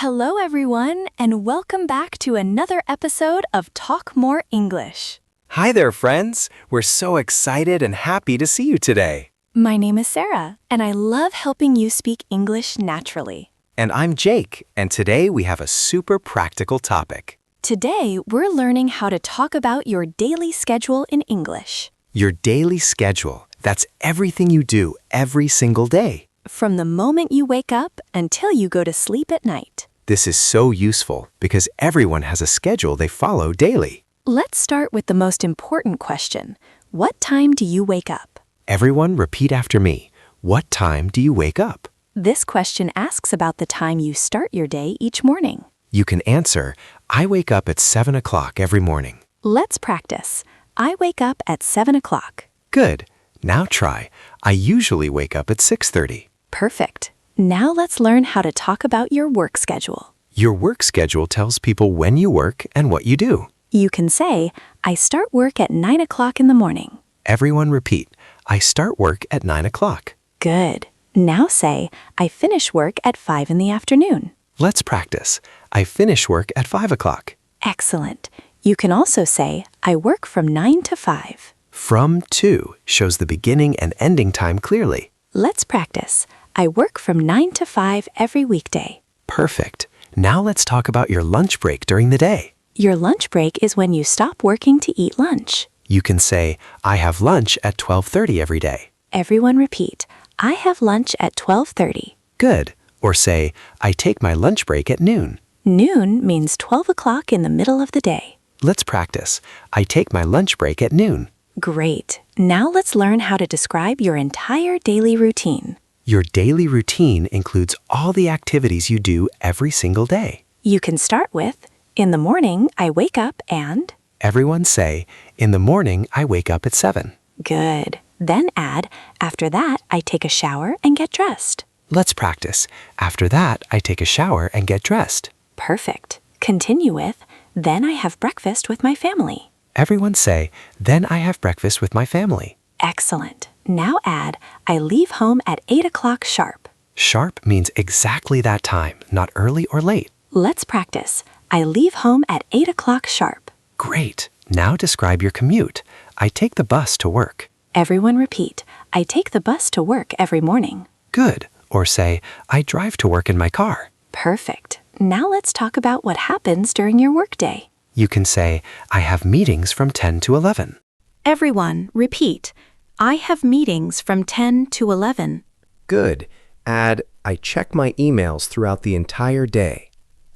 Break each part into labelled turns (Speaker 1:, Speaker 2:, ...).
Speaker 1: Hello, everyone, and welcome back to another episode of Talk More English.
Speaker 2: Hi there, friends. We're so excited and happy to see you today.
Speaker 1: My name is Sarah, and I love helping you speak English naturally.
Speaker 2: And I'm Jake, and today we have a super practical topic.
Speaker 1: Today, we're learning how to talk about your daily schedule in English.
Speaker 2: Your daily schedule. That's everything you do every single day.
Speaker 1: From the moment you wake up until you go to sleep at night.
Speaker 2: This is so useful because everyone has a schedule they follow daily.
Speaker 1: Let's start with the most important question. What time do you wake up?
Speaker 2: Everyone repeat after me. What time do you wake up?
Speaker 1: This question asks about the time you start your day each morning.
Speaker 2: You can answer, I wake up at 7 o'clock every morning.
Speaker 1: Let's practice. I wake up at 7 o'clock.
Speaker 2: Good. Now try, I usually wake up at 6:30.
Speaker 1: Perfect. Now let's learn how to talk about your work schedule.
Speaker 2: Your work schedule tells people when you work and what you do.
Speaker 1: You can say, I start work at 9 o'clock in the morning.
Speaker 2: Everyone repeat, I start work at 9 o'clock.
Speaker 1: Good. Now say, I finish work at 5 in the afternoon.
Speaker 2: Let's practice. I finish work at 5 o'clock.
Speaker 1: Excellent. You can also say, I work from 9 to 5.
Speaker 2: From to shows the beginning and ending time clearly.
Speaker 1: Let's practice. I work from 9 to 5 every weekday.
Speaker 2: Perfect. Now let's talk about your lunch break during the day.
Speaker 1: Your lunch break is when you stop working to eat lunch.
Speaker 2: You can say, I have lunch at 12:30 every day.
Speaker 1: Everyone repeat, I have lunch at 12:30.
Speaker 2: Good. Or say, I take my lunch break at noon.
Speaker 1: Noon means 12 o'clock in the middle of the day.
Speaker 2: Let's practice. I take my lunch break at noon.
Speaker 1: Great. Now let's learn how to describe your entire daily routine.
Speaker 2: Your daily routine includes all the activities you do every single day.
Speaker 1: You can start with, in the morning, I wake up and...
Speaker 2: Everyone say, in the morning, I wake up at 7.
Speaker 1: Good. Then add, after that, I take a shower and get dressed.
Speaker 2: Let's practice. After that, I take a shower and get dressed.
Speaker 1: Perfect. Continue with, then I have breakfast with my family.
Speaker 2: Everyone say, then I have breakfast with my family.
Speaker 1: Excellent. Now add, I leave home at 8 o'clock sharp.
Speaker 2: Sharp means exactly that time, not early or late.
Speaker 1: Let's practice. I leave home at 8 o'clock sharp.
Speaker 2: Great. Now describe your commute. I take the bus to work.
Speaker 1: Everyone repeat, I take the bus to work every morning.
Speaker 2: Good. Or say, I drive to work in my car.
Speaker 1: Perfect. Now let's talk about what happens during your workday.
Speaker 2: You can say, I have meetings from 10 to 11.
Speaker 1: Everyone, repeat. I have meetings from 10 to 11.
Speaker 3: Good. Add, I check my emails throughout the entire day.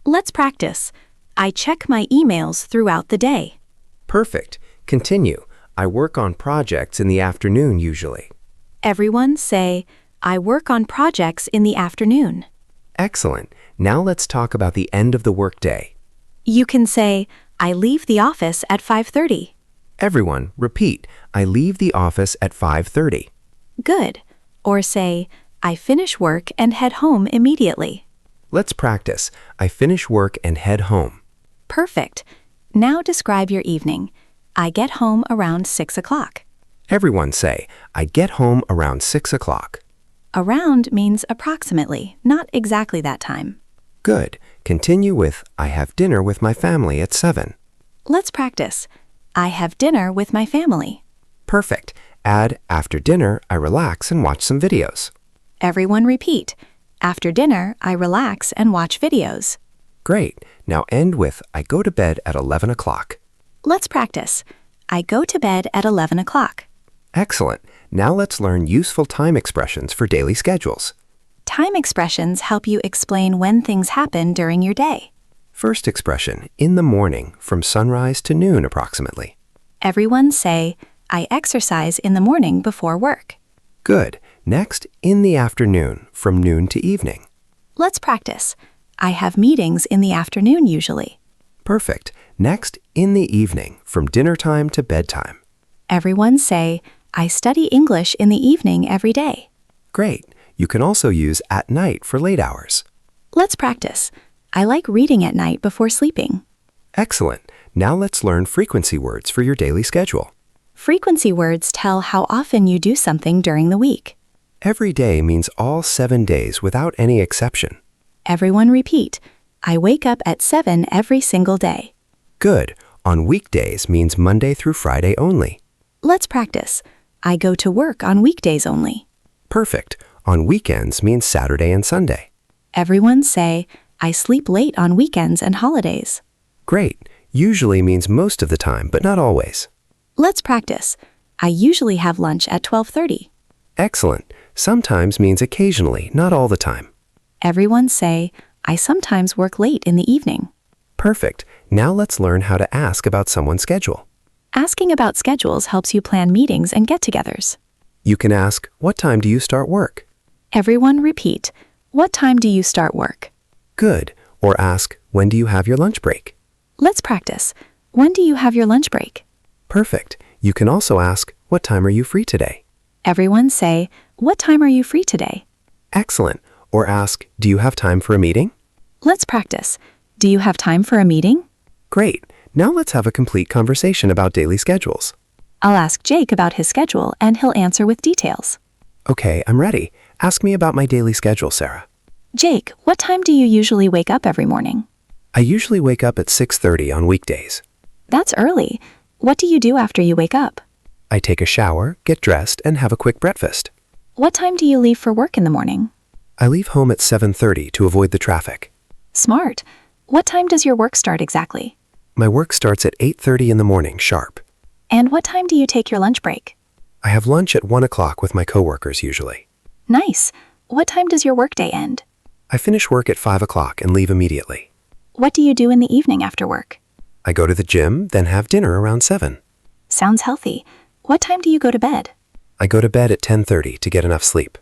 Speaker 1: Let's practice. I check my emails throughout the day.
Speaker 3: Perfect. Continue. I work on projects in the afternoon usually.
Speaker 1: Everyone say, I work on projects in the afternoon.
Speaker 3: Excellent. Now let's talk about the end of the workday.
Speaker 1: You can say, I leave the office at 5:30.
Speaker 3: Everyone, repeat, I leave the office at 5:30.
Speaker 1: Good. Or say, I finish work and head home immediately.
Speaker 3: Let's practice. I finish work and head home.
Speaker 1: Perfect. Now describe your evening. I get home around 6 o'clock.
Speaker 3: Everyone say, I get home around 6 o'clock.
Speaker 1: Around means approximately, not exactly that time.
Speaker 3: Good. Continue with, I have dinner with my family at 7.
Speaker 1: Let's practice. I have dinner with my family.
Speaker 3: Perfect. Add, after dinner, I relax and watch some videos.
Speaker 1: Everyone repeat. After dinner, I relax and watch videos.
Speaker 3: Great. Now end with, I go to bed at 11 o'clock.
Speaker 1: Let's practice. I go to bed at 11 o'clock.
Speaker 3: Excellent. Now let's learn useful time expressions for daily schedules.
Speaker 1: Time expressions help you explain when things happen during your day.
Speaker 3: First expression, in the morning, from sunrise to noon approximately.
Speaker 1: Everyone say, I exercise in the morning before work.
Speaker 3: Good. Next, in the afternoon, from noon to evening.
Speaker 1: Let's practice. I have meetings in the afternoon usually.
Speaker 3: Perfect. Next, in the evening, from dinner time to bedtime.
Speaker 1: Everyone say, I study English in the evening every day.
Speaker 3: Great. You can also use at night for late hours.
Speaker 1: Let's practice. I like reading at night before sleeping.
Speaker 3: Excellent. Now let's learn frequency words for your daily schedule.
Speaker 1: Frequency words tell how often you do something during the week.
Speaker 3: Every day means all 7 days without any exception.
Speaker 1: Everyone repeat. I wake up at 7 every single day.
Speaker 3: Good. On weekdays means Monday through Friday only.
Speaker 1: Let's practice. I go to work on weekdays only.
Speaker 3: Perfect. On weekends means Saturday and Sunday.
Speaker 1: Everyone say, I sleep late on weekends and holidays.
Speaker 3: Great. Usually means most of the time, but not always.
Speaker 1: Let's practice. I usually have lunch at 12:30.
Speaker 3: Excellent. Sometimes means occasionally, not all the time.
Speaker 1: Everyone say, I sometimes work late in the evening.
Speaker 3: Perfect. Now let's learn how to ask about someone's schedule.
Speaker 1: Asking about schedules helps you plan meetings and get-togethers.
Speaker 3: You can ask, what time do you start work?
Speaker 1: Everyone repeat, what time do you start work?
Speaker 3: Good. Or ask, when do you have your lunch break?
Speaker 1: Let's practice. When do you have your lunch break?
Speaker 3: Perfect. You can also ask, what time are you free today?
Speaker 1: Everyone say, what time are you free today?
Speaker 3: Excellent. Or ask, do you have time for a meeting?
Speaker 1: Let's practice. Do you have time for a meeting?
Speaker 3: Great. Now let's have a complete conversation about daily schedules.
Speaker 1: I'll ask Jake about his schedule and he'll answer with details.
Speaker 3: Okay, I'm ready. Ask me about my daily schedule, Sarah.
Speaker 1: Jake, what time do you usually wake up every morning?
Speaker 3: I usually wake up at 6:30 on weekdays.
Speaker 1: That's early. What do you do after you wake up?
Speaker 3: I take a shower, get dressed, and have a quick breakfast.
Speaker 1: What time do you leave for work in the morning?
Speaker 3: I leave home at 7:30 to avoid the traffic.
Speaker 1: Smart. What time does your work start exactly?
Speaker 3: My work starts at 8:30 in the morning sharp.
Speaker 1: And what time do you take your lunch break?
Speaker 3: I have lunch at 1 o'clock with my coworkers usually.
Speaker 1: Nice. What time does your workday end?
Speaker 3: I finish work at 5 o'clock and leave immediately.
Speaker 1: What do you do in the evening after work?
Speaker 3: I go to the gym, then have dinner around 7.
Speaker 1: Sounds healthy. What time do you go to bed?
Speaker 3: I go to bed at 10:30 to get enough sleep.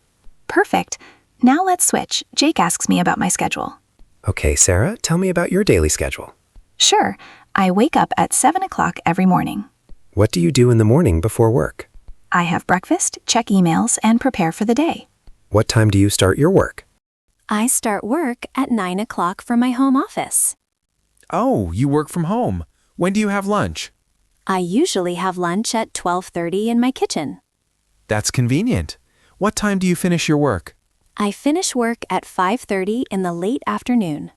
Speaker 1: Perfect. Now let's switch. Jake asks me about my schedule.
Speaker 3: Okay, Sarah, tell me about your daily schedule.
Speaker 1: Sure. I wake up at 7 o'clock every morning.
Speaker 3: What do you do in the morning before work?
Speaker 1: I have breakfast, check emails, and prepare for the day.
Speaker 3: What time do you start your work?
Speaker 1: I start work at 9 o'clock from my home office.
Speaker 4: Oh, you work from home. When do you have lunch?
Speaker 1: I usually have lunch at 12:30 in my kitchen.
Speaker 4: That's convenient. What time do you finish your work?
Speaker 1: I finish work at 5:30 in the late afternoon.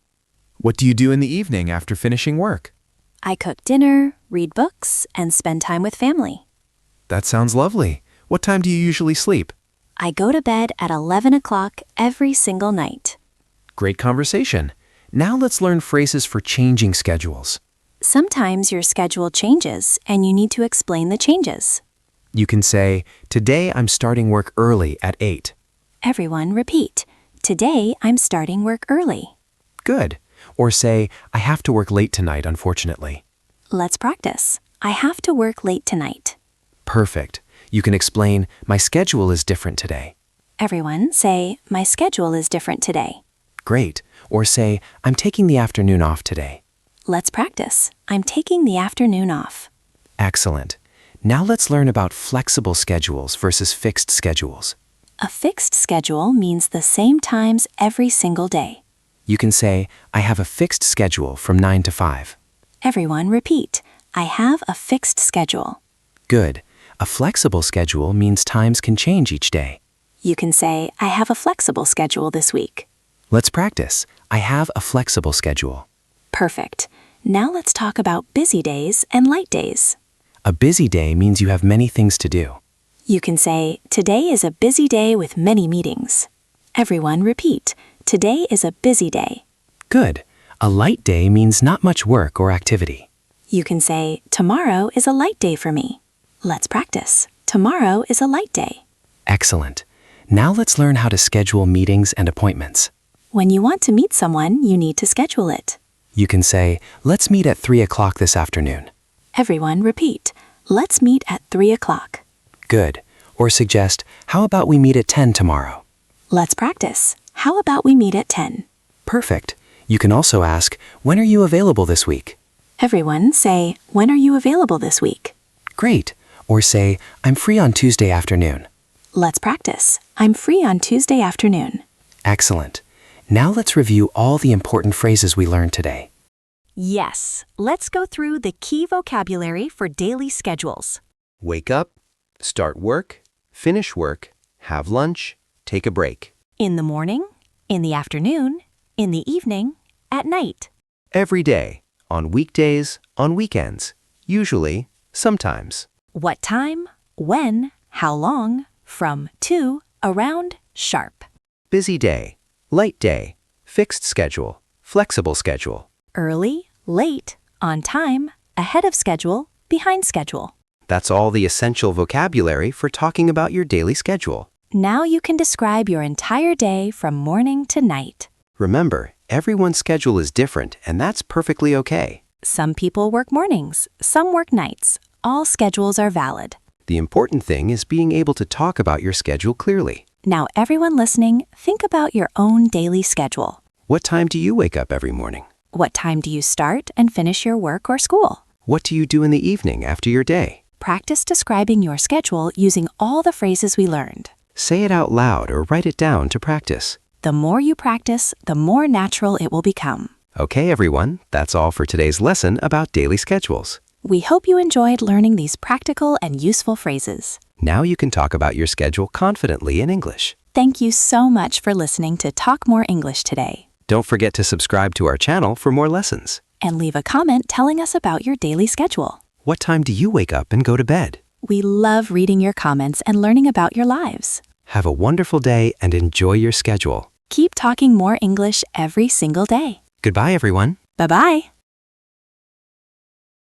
Speaker 4: What do you do in the evening after finishing work?
Speaker 1: I cook dinner, read books, and spend time with family.
Speaker 4: That sounds lovely. What time do you usually sleep?
Speaker 1: I go to bed at 11 o'clock every single night.
Speaker 4: Great conversation. Now let's learn phrases for changing schedules.
Speaker 1: Sometimes your schedule changes and you need to explain the changes.
Speaker 4: You can say, today I'm starting work early at 8.
Speaker 1: Everyone repeat. Today I'm starting work early.
Speaker 4: Good. Or say, I have to work late tonight, unfortunately.
Speaker 1: Let's practice. I have to work late tonight.
Speaker 4: Perfect. You can explain, my schedule is different today.
Speaker 1: Everyone say, my schedule is different today.
Speaker 4: Great. Or say, I'm taking the afternoon off today.
Speaker 1: Let's practice. I'm taking the afternoon off.
Speaker 4: Excellent. Now let's learn about flexible schedules versus fixed schedules.
Speaker 1: A fixed schedule means the same times every single day.
Speaker 4: You can say, I have a fixed schedule from 9 to 5.
Speaker 1: Everyone repeat. I have a fixed schedule.
Speaker 4: Good. A flexible schedule means times can change each day.
Speaker 1: You can say, I have a flexible schedule this week.
Speaker 4: Let's practice. I have a flexible schedule.
Speaker 1: Perfect. Now let's talk about busy days and light days.
Speaker 4: A busy day means you have many things to do.
Speaker 1: You can say, today is a busy day with many meetings. Everyone repeat. Today is a busy day.
Speaker 4: Good. A light day means not much work or activity.
Speaker 1: You can say, tomorrow is a light day for me. Let's practice. Tomorrow is a light day.
Speaker 4: Excellent. Now let's learn how to schedule meetings and appointments.
Speaker 1: When you want to meet someone, you need to schedule it.
Speaker 4: You can say, let's meet at 3 o'clock this afternoon.
Speaker 1: Everyone repeat. Let's meet at 3 o'clock.
Speaker 4: Good. Or suggest, how about we meet at 10 tomorrow?
Speaker 1: Let's practice. How about we meet at 10?
Speaker 4: Perfect. You can also ask, when are you available this week?
Speaker 1: Everyone say, when are you available this week?
Speaker 4: Great. Or say, I'm free on Tuesday afternoon.
Speaker 1: Let's practice. I'm free on Tuesday afternoon.
Speaker 4: Excellent. Now let's review all the important phrases we learned today.
Speaker 1: Yes, let's go through the key vocabulary for daily schedules.
Speaker 3: Wake up, start work, finish work, have lunch, take a break.
Speaker 1: In the morning, in the afternoon, in the evening, at night.
Speaker 3: Every day, on weekdays, on weekends, usually, sometimes.
Speaker 1: What time, when, how long, from, to, around, sharp.
Speaker 3: Busy day, light day, fixed schedule, flexible schedule.
Speaker 1: Early, late, on time, ahead of schedule, behind schedule.
Speaker 3: That's all the essential vocabulary for talking about your daily schedule.
Speaker 1: Now you can describe your entire day from morning to night.
Speaker 3: Remember, everyone's schedule is different, and that's perfectly okay.
Speaker 1: Some people work mornings, some work nights. All schedules are valid.
Speaker 3: The important thing is being able to talk about your schedule clearly.
Speaker 1: Now everyone listening, think about your own daily schedule.
Speaker 3: What time do you wake up every morning?
Speaker 1: What time do you start and finish your work or school?
Speaker 3: What do you do in the evening after your day?
Speaker 1: Practice describing your schedule using all the phrases we learned.
Speaker 3: Say it out loud or write it down to practice.
Speaker 1: The more you practice, the more natural it will become.
Speaker 3: Okay, everyone, that's all for today's lesson about daily schedules.
Speaker 1: We hope you enjoyed learning these practical and useful phrases.
Speaker 3: Now you can talk about your schedule confidently in English.
Speaker 1: Thank you so much for listening to Talk More English today.
Speaker 3: Don't forget to subscribe to our channel for more lessons.
Speaker 1: And leave a comment telling us about your daily schedule.
Speaker 3: What time do you wake up and go to bed?
Speaker 1: We love reading your comments and learning about your lives.
Speaker 3: Have a wonderful day and enjoy your schedule.
Speaker 1: Keep talking more English every single day.
Speaker 3: Goodbye, everyone.
Speaker 1: Bye-bye.